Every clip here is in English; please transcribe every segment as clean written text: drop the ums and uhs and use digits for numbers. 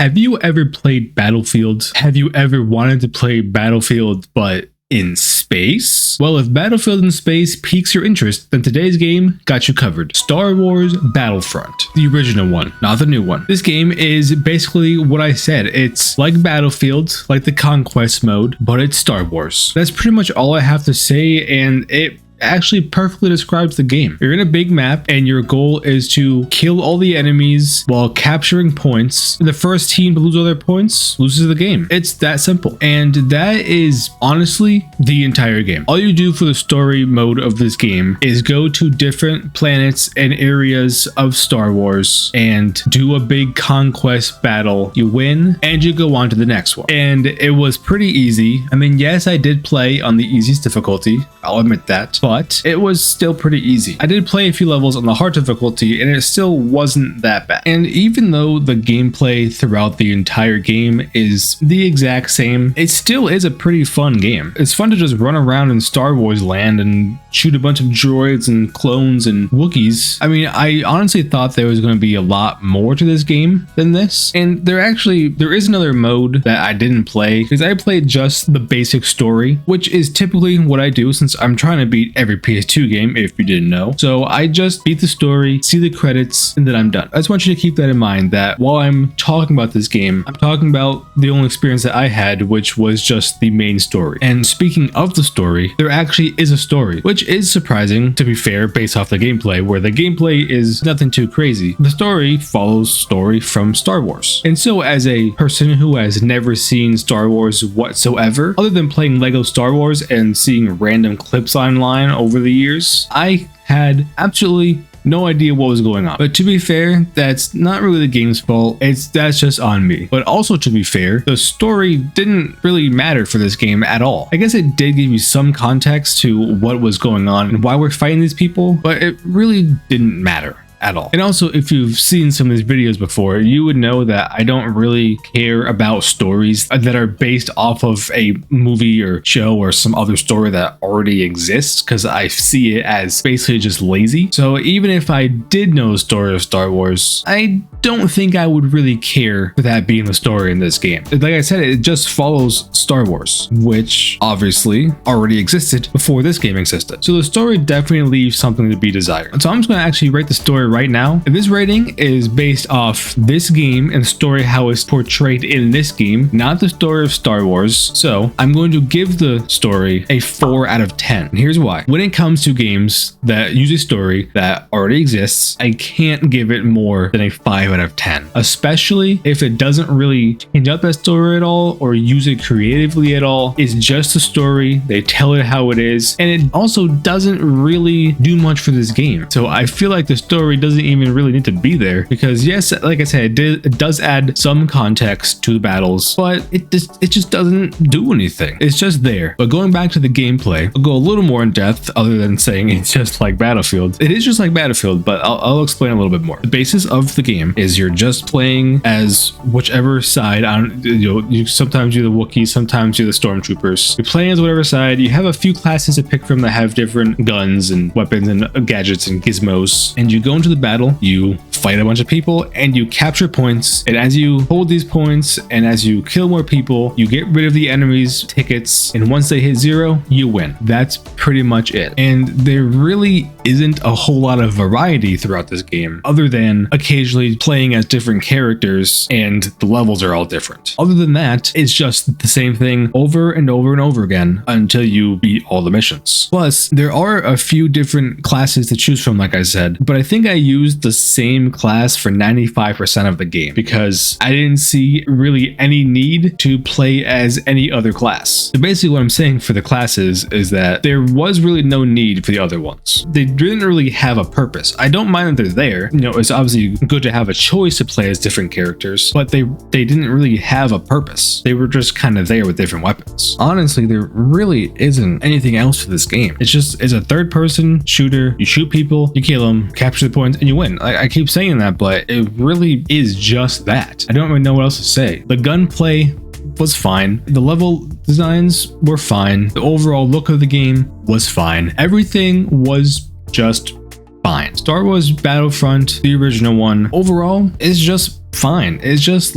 Have you ever played Battlefield? Have you ever wanted to play Battlefield but in space? Well, if Battlefield in space piques your interest, then today's game got you covered. Star Wars Battlefront, the original one, not the new one. This game is basically what I said. It's like Battlefield, like the Conquest mode, but it's Star Wars. That's pretty much all I have to say, and it actually perfectly describes the game. You're in a big map and your goal is to kill all the enemies while capturing points. The first team to lose all their points loses the game. It's that simple. And that is honestly the entire game. All you do for the story mode of this game is go to different planets and areas of Star Wars and do a big conquest battle. You win and you go on to the next one. And it was pretty easy. I mean, yes, I did play on the easiest difficulty. I'll admit that. But it was still pretty easy. I did play a few levels on the hard difficulty and it still wasn't that bad. And even though the gameplay throughout the entire game is the exact same, it still is a pretty fun game. It's fun to just run around in Star Wars land and shoot a bunch of droids and clones and Wookiees. I mean, I honestly thought there was going to be a lot more to this game than this. And there is another mode that I didn't play because I played just the basic story, which is typically what I do since I'm trying to beat every PS2 game, if you didn't know. So I just beat the story, see the credits, and then I'm done. I just want you to keep that in mind, that while I'm talking about this game, I'm talking about the only experience that I had, which was just the main story. And speaking of the story, there actually is a story, which is surprising, to be fair, based off the gameplay, where the gameplay is nothing too crazy. The story follows story from Star Wars. And so as a person who has never seen Star Wars whatsoever, other than playing Lego Star Wars and seeing random clips online over the years, I had absolutely no idea what was going on. But to be fair, that's not really the game's fault. That's just on me. But also, to be fair, the story didn't really matter for this game at all. I guess it did give you some context to what was going on and why we're fighting these people, but it really didn't matter at all. And also, if you've seen some of these videos before, you would know that I don't really care about stories that are based off of a movie or show or some other story that already exists, because I see it as basically just lazy. So even if I did know the story of Star Wars, I don't think I would really care for that being the story in this game. Like I said, it just follows Star Wars, which obviously already existed before this game existed. So the story definitely leaves something to be desired. So I'm just going to actually rate the story right now. And this rating is based off this game and the story how it's portrayed in this game, not the story of Star Wars. So I'm going to give the story a 4 out of 10. And here's why. When it comes to games that use a story that already exists, I can't give it more than a 5 out of 10, especially if it doesn't really change up that story at all or use it creatively at all. It's just a story. They tell it how it is, and it also doesn't really do much for this game. So I feel like the story doesn't even really need to be there, because yes, like I said, it does add some context to the battles, but it just doesn't do anything. It's just there. But going back to the gameplay, I'll go a little more in depth other than saying it's just like Battlefield. It is just like Battlefield, but I'll explain a little bit more. The basis of the game is you're just playing as whichever side. You sometimes you're the Wookiees, sometimes you're the Stormtroopers. You're playing as whatever side. You have a few classes to pick from that have different guns and weapons and gadgets and gizmos, and you go into the battle, you fight a bunch of people, and you capture points. And as you hold these points and as you kill more people, you get rid of the enemy's tickets, and once they hit 0, you win. That's pretty much it. And there really isn't a whole lot of variety throughout this game, other than occasionally playing as different characters, and the levels are all different. Other than that, it's just the same thing over and over and over again until you beat all the missions. Plus, there are a few different classes to choose from, like I said, but I think I used the same class for 95% of the game because I didn't see really any need to play as any other class. So basically what I'm saying for the classes is that there was really no need for the other ones. They didn't really have a purpose. I don't mind that they're there. You know, it's obviously good to have a choice to play as different characters, but they didn't really have a purpose. They were just kind of there with different weapons. Honestly, there really isn't anything else to this game. It's a third-person shooter. You shoot people, you kill them, capture the points, and you win. I keep saying that, but it really is just that. I don't really know what else to say. The gunplay was fine. The level designs were fine. The overall look of the game was fine. Everything was just fine. Star Wars Battlefront, the original one, overall is just fine. It's just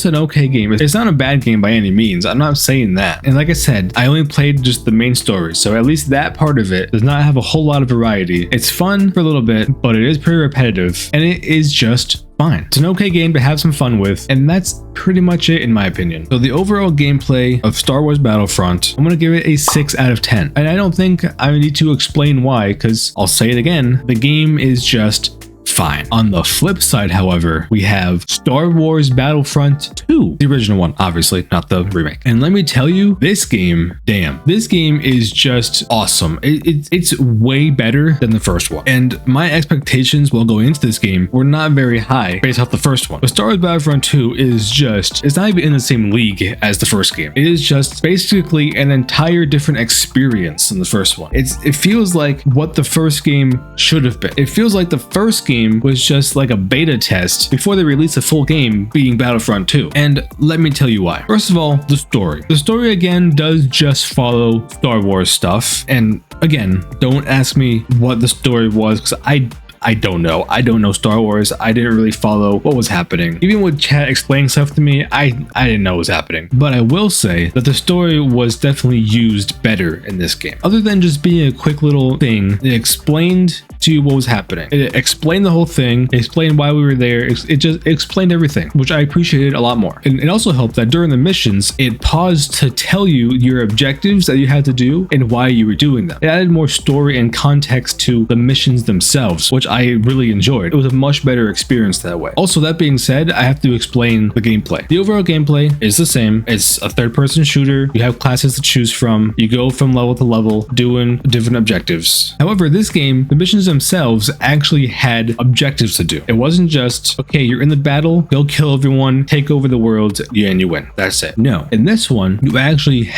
an okay game. It's not a bad game by any means. I'm not saying that. And like I said, I only played just the main story, so at least that part of it does not have a whole lot of variety. It's fun for a little bit, but it is pretty repetitive, and it is just fine. It's an okay game to have some fun with, and that's pretty much it in my opinion. So the overall gameplay of Star Wars Battlefront, I'm gonna give it a 6 out of 10. And I don't think I need to explain why, because I'll say it again, the game is just fine. On the flip side, however, we have Star Wars Battlefront 2, the original one, obviously, not the remake. And let me tell you, this game, damn, this game is just awesome. It's way better than the first one. And my expectations while going into this game were not very high based off the first one. But Star Wars Battlefront 2 is just, it's not even in the same league as the first game. It is just basically an entire different experience than the first one. It feels like what the first game should have been. It feels like the first game was just like a beta test before they released a full game, being Battlefront 2. And let me tell you why. First of all, the story. The story again does just follow Star Wars stuff. And again, don't ask me what the story was, because I don't know. I don't know Star Wars. I didn't really follow what was happening. Even with chat explaining stuff to me, I didn't know what was happening. But I will say that the story was definitely used better in this game. Other than just being a quick little thing, it explained to you what was happening. It explained the whole thing, it explained why we were there, it just explained everything, which I appreciated a lot more. And it also helped that during the missions, it paused to tell you your objectives that you had to do and why you were doing them. It added more story and context to the missions themselves, which I really enjoyed. It was a much better experience that way. Also, that being said, I have to explain the gameplay. The overall gameplay is the same. It's a third-person shooter. You have classes to choose from. You go from level to level doing different objectives. However, this game, the missions themselves actually had objectives to do. It wasn't just, okay, you're in the battle, go kill everyone, take over the world, and you win. That's it. No. In this one, you actually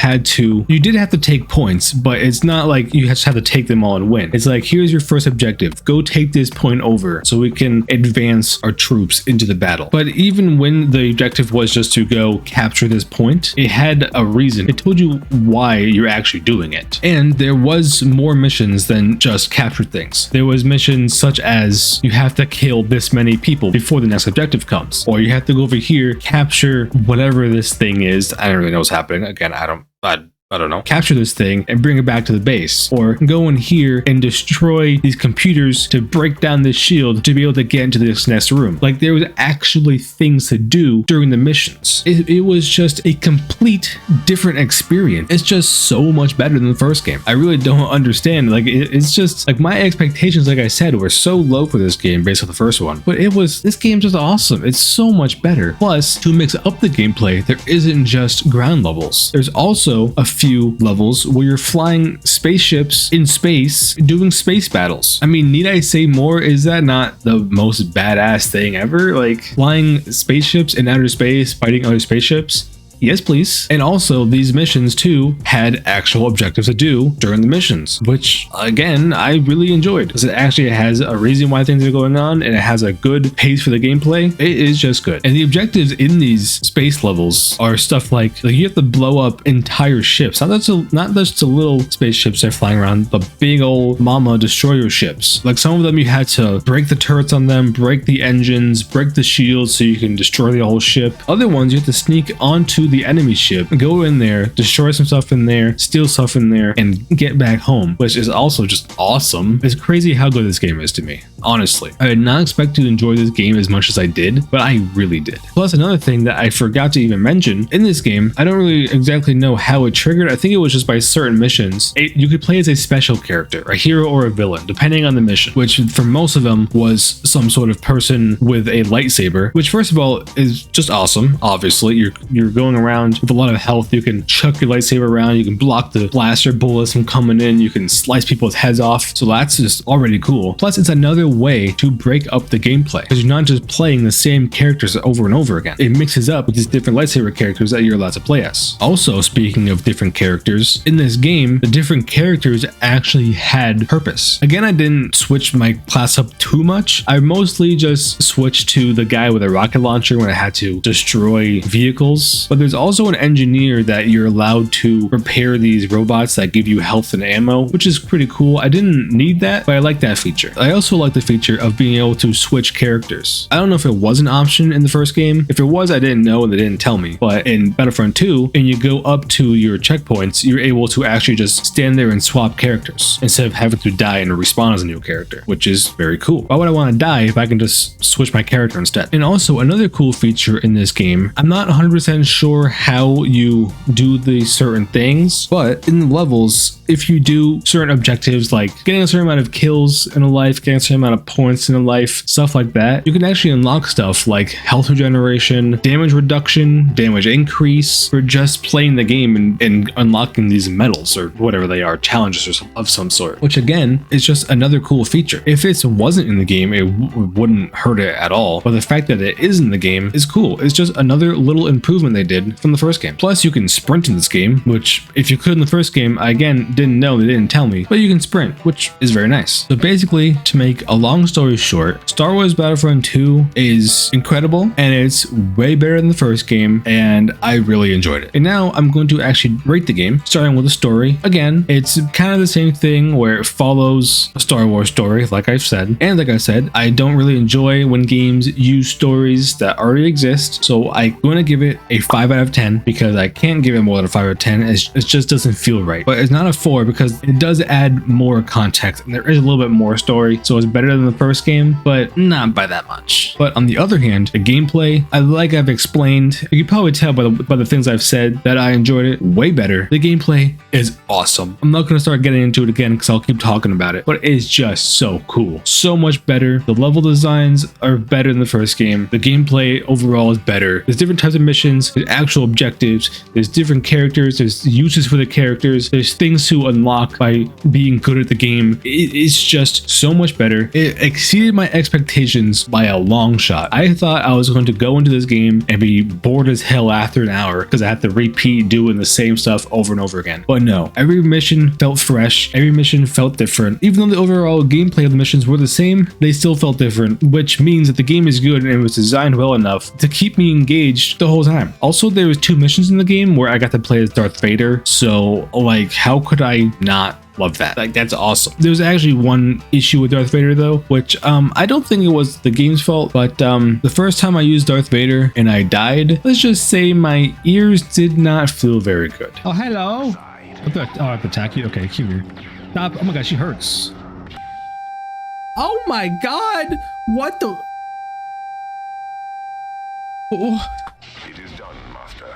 you did have to take points, but it's not like you just have to take them all and win. It's like, here's your first objective. Go take this point over so we can advance our troops into the battle. But even when the objective was just to go capture this point, it had a reason. It told you why you're actually doing it. And there was more missions than just capture things. There was missions such as you have to kill this many people before the next objective comes, or you have to go over here, capture whatever this thing is. I don't really know what's happening. Again, I don't know, capture this thing and bring it back to the base, or go in here and destroy these computers to break down this shield to be able to get into this next room. Like, there was actually things to do during the missions. It was just a complete different experience. It's just so much better than the first game. I really don't understand. Like, it's just like my expectations, like I said, were so low for this game based on the first one, but this game's just awesome. It's so much better. Plus, to mix up the gameplay, there isn't just ground levels. There's also a few levels where you're flying spaceships in space doing space battles. I mean, need I say more? Is that not the most badass thing ever? Like, flying spaceships in outer space, fighting other spaceships? Yes, please. And also, these missions too had actual objectives to do during the missions, which again, I really enjoyed, because it actually has a reason why things are going on, and it has a good pace for the gameplay. It is just good. And the objectives in these space levels are stuff like you have to blow up entire ships, not just the little spaceships that are flying around, but big old mama destroyer ships. Like, some of them you had to break the turrets on them, break the engines, break the shields so you can destroy the whole ship. Other ones you have to sneak onto the enemy ship, go in there, destroy some stuff in there, steal stuff in there, and get back home, which is also just awesome. It's crazy how good this game is to me, honestly. I did not expect to enjoy this game as much as I did, but I really did. Plus, another thing that I forgot to even mention, in this game, I don't really exactly know how it triggered. I think it was just by certain missions. You could play as a special character, a hero or a villain, depending on the mission, which for most of them was some sort of person with a lightsaber, which first of all is just awesome. Obviously, you're going around with a lot of health. You can chuck your lightsaber around, you can block the blaster bullets from coming in, you can slice people's heads off, so that's just already cool. Plus, it's another way to break up the gameplay, because you're not just playing the same characters over and over again. It mixes up with these different lightsaber characters that you're allowed to play as. Also, speaking of different characters, in this game, the different characters actually had purpose. Again, I didn't switch my class up too much. I mostly just switched to the guy with a rocket launcher when I had to destroy vehicles, but there's also an engineer that you're allowed to repair these robots that give you health and ammo, which is pretty cool. I didn't need that, but I like that feature. I also like the feature of being able to switch characters. I don't know if it was an option in the first game. If it was, I didn't know and they didn't tell me. But in Battlefront 2, and you go up to your checkpoints, you're able to actually just stand there and swap characters instead of having to die and respawn as a new character, which is very cool. Why would I want to die if I can just switch my character instead? And also another cool feature in this game, I'm not 100% sure how you do these certain things, but in the levels, if you do certain objectives like getting a certain amount of kills in a life, getting a certain amount of points in a life, stuff like that, you can actually unlock stuff like health regeneration, damage reduction, damage increase for just playing the game and unlocking these medals or whatever they are, challenges of some sort, which again is just another cool feature. If it wasn't in the game, it wouldn't hurt it at all, but the fact that it is in the game is cool. It's just another little improvement they did from the first game. Plus you can sprint in this game, which if you could in the first game, I again didn't know, they didn't tell me, but you can sprint, which is very nice. So basically, to make a long story short, Star Wars Battlefront 2 is incredible and it's way better than the first game, and I really enjoyed it. And now I'm going to actually rate the game, starting with the story. Again, it's kind of the same thing where it follows a Star Wars story, like I've said. And like I said, I don't really enjoy when games use stories that already exist, so I'm going to give it a 5 out of 10 because I can't give it more than a 5 out of 10. It just doesn't feel right. But it's not a 4 because it does add more context and there is a little bit more story, so it's better than the first game, but not by that much. But on the other hand, the gameplay, like I've explained, you can probably tell by the things I've said that I enjoyed it way better. The gameplay is awesome. I'm not going to start getting into it again because I'll keep talking about it, but it's just so cool. So much better. The level designs are better than the first game. The gameplay overall is better. There's different types of missions, there's actual objectives, there's different characters, there's uses for the characters, there's things to unlock by being good at the game. It's just so much better. It exceeded my expectations by a long shot. I thought I was going to go into this game and be bored as hell after an hour because I had to repeat doing the same stuff over and over again. But no, every mission felt fresh, every mission felt different. Even though the overall gameplay of the missions were the same, they still felt different, which means that the game is good and it was designed well enough to keep me engaged the whole time. Also, there was 2 missions in the game where I got to play as Darth Vader, so like how could I not love that? Like, that's awesome. There's actually one issue with Darth Vader though, which I don't think it was the game's fault, but the first time I used Darth Vader and I died, let's just say my ears did not feel very good. Oh, hello. I have to attack you. Okay, here. Stop. Oh my gosh, she hurts. Oh my god. What the? Oh. It is done, Master.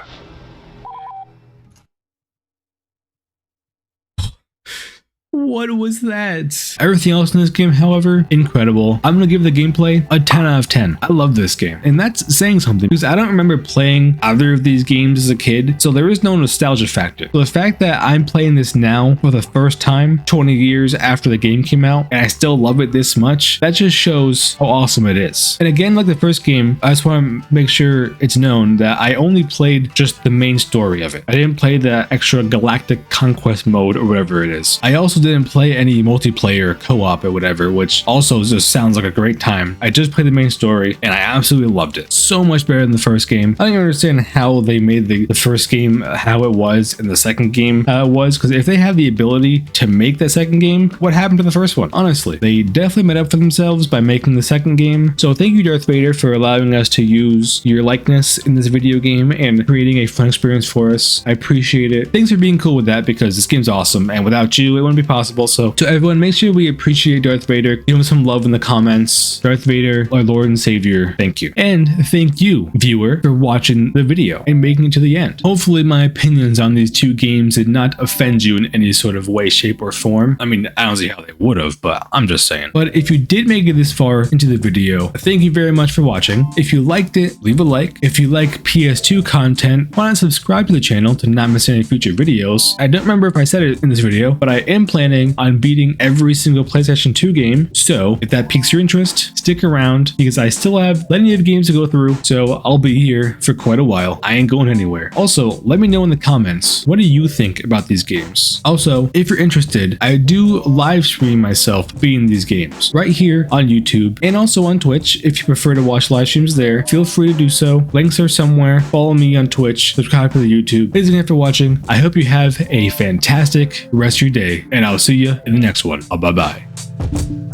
What was that? Everything else in this game, however, incredible. I'm gonna give the gameplay a 10 out of 10. I love this game, and that's saying something because I don't remember playing either of these games as a kid, so there is no nostalgia factor. So the fact that I'm playing this now for the first time 20 years after the game came out and I still love it this much, that just shows how awesome it is. And again, like the first game, I just want to make sure it's known that I only played just the main story of it. I didn't play the extra galactic conquest mode or whatever it is. I also didn't play any multiplayer co-op or whatever, which also just sounds like a great time. I just played the main story and I absolutely loved it. So much better than the first game. I don't even understand how they made the first game how it was and the second game how it was, because if they have the ability to make that second game, what happened to the first one? Honestly, they definitely made up for themselves by making the second game. So thank you, Darth Vader, for allowing us to use your likeness in this video game and creating a fun experience for us. I appreciate it. Thanks for being cool with that because this game's awesome and without you, it wouldn't be possible. So to everyone, make sure we appreciate Darth Vader. Give him some love in the comments. Darth Vader, our Lord and Savior, thank you. And thank you, viewer, for watching the video and making it to the end. Hopefully my opinions on these two games did not offend you in any sort of way, shape, or form. I mean, I don't see how they would have, but I'm just saying. But if you did make it this far into the video, thank you very much for watching. If you liked it, leave a like. If you like PS2 content, why not subscribe to the channel to not miss any future videos? I don't remember if I said it in this video, but I am planning planning on beating every single PlayStation 2 game. So if that piques your interest, stick around because I still have plenty of games to go through, so I'll be here for quite a while. I ain't going anywhere. Also, let me know in the comments, what do you think about these games? Also, if you're interested, I do live stream myself beating these games right here on YouTube and also on Twitch. If you prefer to watch live streams there, feel free to do so. Links are somewhere. Follow me on Twitch, subscribe to the YouTube. Thanks again for watching. I hope you have a fantastic rest of your day, and I'll see you in the next one. Bye bye.